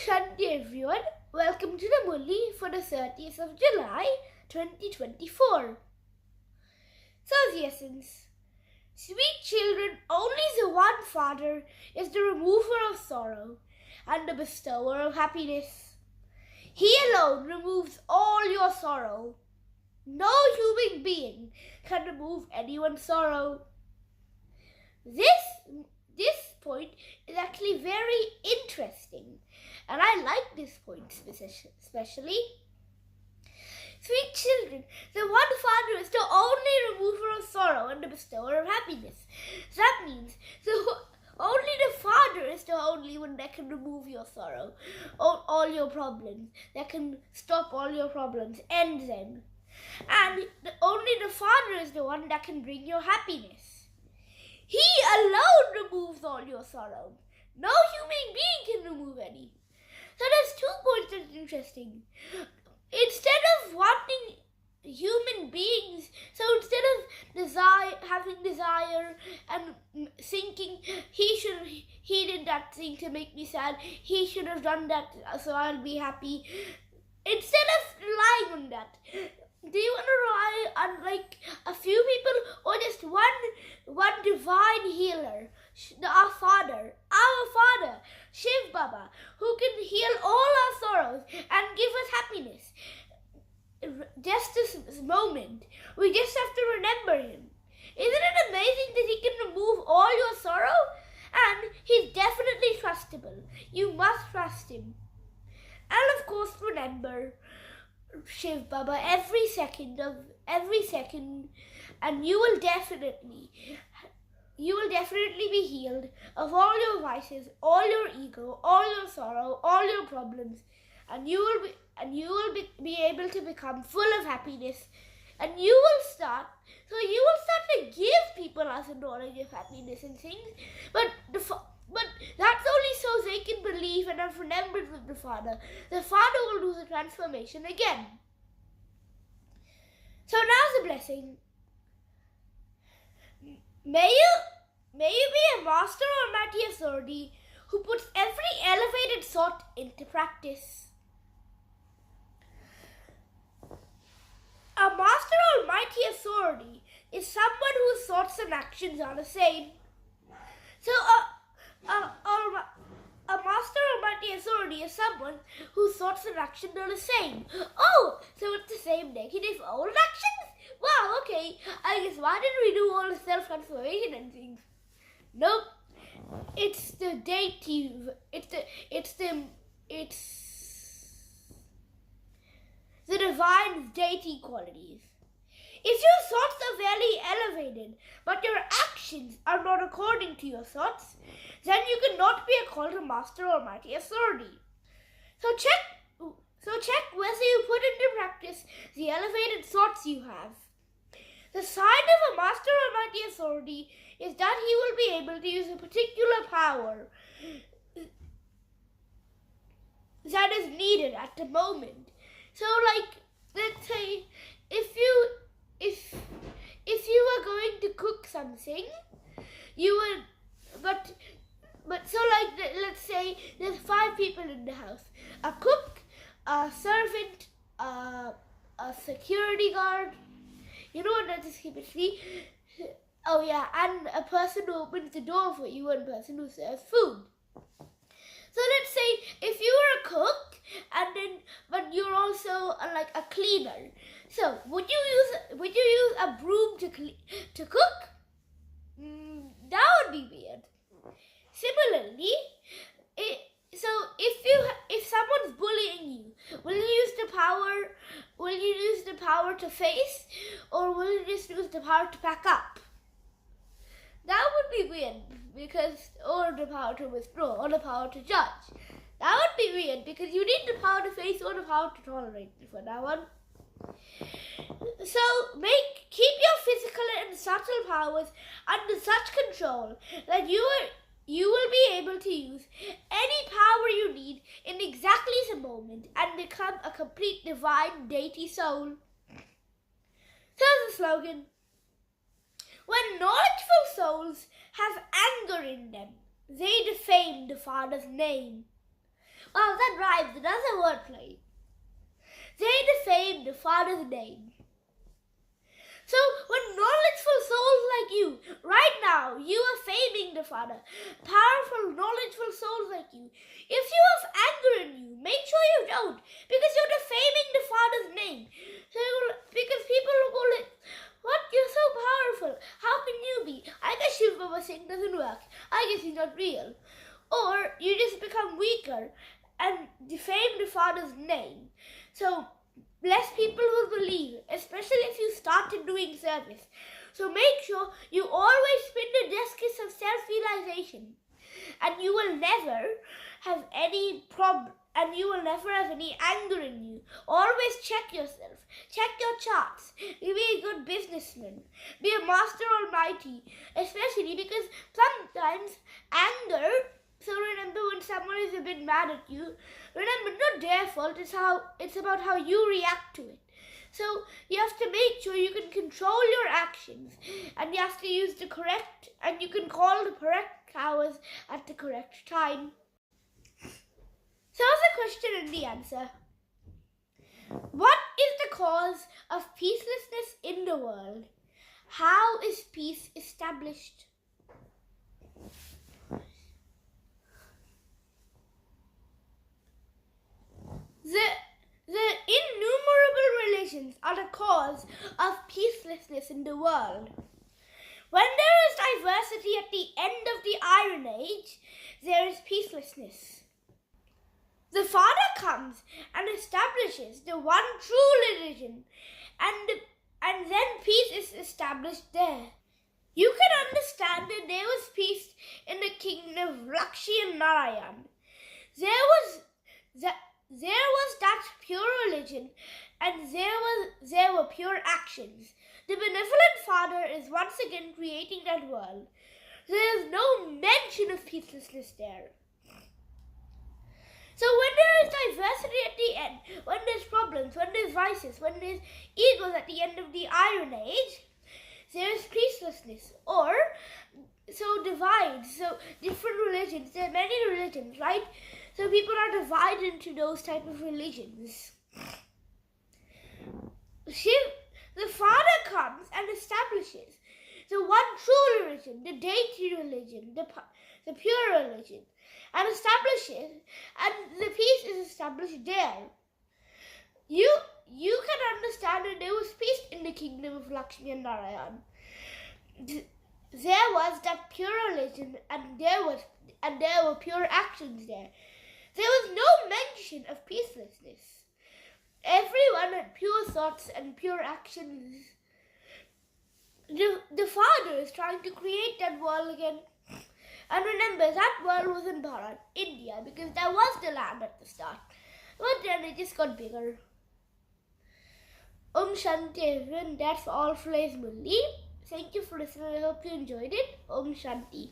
Shanti everyone, welcome to the Murli for the 30th of July 2024. So the essence. Sweet children, only the one Father is the remover of sorrow and the bestower of happiness. He alone removes all your sorrow. No human being can remove anyone's sorrow. This point is actually very interesting, and I like this point especially. Sweet children, the one Father is the only remover of sorrow and the bestower of happiness. That means only the Father is the only one that can remove your sorrow, all your problems, that can stop all your problems, end them. And only the Father is the one that can bring your happiness. He alone removes all your sorrow. No human being can remove any. So there's 2 points that's interesting. Instead of wanting human beings, so instead of having desire and thinking he did that thing to make me sad, he should have done that so I'll be happy. Instead of relying on that, do you want to rely on like a few people or just one divine healer, our Father, Shiv Baba, who can heal all our sorrows and give us happiness? Just this moment, we just have to remember him. Isn't it amazing that he can remove all your sorrow? And he's definitely trustable. You must trust him. And of course, remember Shiv Baba every second, and you will definitely be healed of all your vices, all your ego, all your sorrow, all your problems, and you will be able to become full of happiness, and you will start to give people us a knowledge of happiness and things, but that's only so they can believe and have remembered with the Father. The Father will do the transformation again. So now the blessing. May you be a master or mighty authority who puts every elevated thought into practice. A master or mighty authority is someone whose thoughts and actions are the same. So a master or mighty authority is someone whose thoughts and actions are the same. Oh, so it's the same negative old actions? Wow, okay. I guess why didn't we do all the self-transformation and things? Nope. It's the dative. It's the divine deity qualities. If your thoughts are very elevated, but your actions are not according to your thoughts, then you cannot be called a master or mighty authority. So check whether you put into practice the elevated thoughts you have. The sign of a master or mighty authority is that he will be able to use a particular power that is needed at the moment. So let's say if you were going to cook something, you would, but so let's say there's 5 people in the house: a cook, a servant, a security guard. You know what that is typically? Oh yeah, and a person who opens the door for you and a person who serves food. So let's say if you were a cook but you're also a cleaner. So would you use a broom to cook? That would be weird. Similarly, if someone's bullying you, will you use the power to face, or will you just use the power to pack up? That would be weird, or the power to withdraw, or the power to judge. That would be weird because you need the power to face or the power to tolerate for that one. So keep your physical and subtle powers under such control that you will be able to use any power you need in exactly the moment and become a complete divine deity soul. So the slogan: when knowledgeful souls have anger in them, they defame the Father's name. Wow, that rhymes. Another wordplay. They defamed the Father's name. So when knowledgeful souls like you, right now, you are faming the Father. Powerful, knowledgeful souls like you. If you have anger in you, make sure you don't, because you're defaming the Father's name. So because people will go like, what? You're so powerful. How can you be? I guess Shiva was saying doesn't work. I guess he's not real. Or you just become weaker and defame the Father's name. So less people will believe, especially if you started doing service. So make sure you always spin the discus of self-realization, and you will never have any problem, and you will never have any anger in you. Always check yourself. Check your charts. Be a good businessman. Be a master almighty, especially because sometimes anger. So remember, when someone is a bit mad at you, remember, not their fault, it's about how you react to it. So you have to make sure you can control your actions, and you have to use the correct, and you can call the correct cows at the correct time. So the question and the answer. What is the cause of peacelessness in the world? How is peace established? The innumerable religions are the cause of peacelessness in the world. When there is diversity at the end of the Iron Age, there is peacelessness. The Father comes and establishes the one true religion, and then peace is established there. You can understand that there was peace in the kingdom of Lakshmi and Narayan. There was that pure religion, and there were pure actions. The benevolent Father is once again creating that world. There is no mention of peacelessness there. So when there is diversity at the end, when there's problems, when there's vices, when there's egos at the end of the Iron Age, there is peacelessness. Or, so divides, so different religions, there are many religions, right? So people are divided into those type of religions. The Father comes and establishes the one true religion, the deity religion, the pure religion, and establishes, and the peace is established there. You can understand that there was peace in the kingdom of Lakshmi and Narayan. There was that pure religion, and there were pure actions there. There was no mention of peacelessness. Everyone had pure thoughts and pure actions. The Father is trying to create that world again. And remember, that world was in Bharat, India, because that was the land at the start. But then it just got bigger. Shanti everyone, that's all for today's Murli. Thank you for listening. I hope you enjoyed it. Shanti.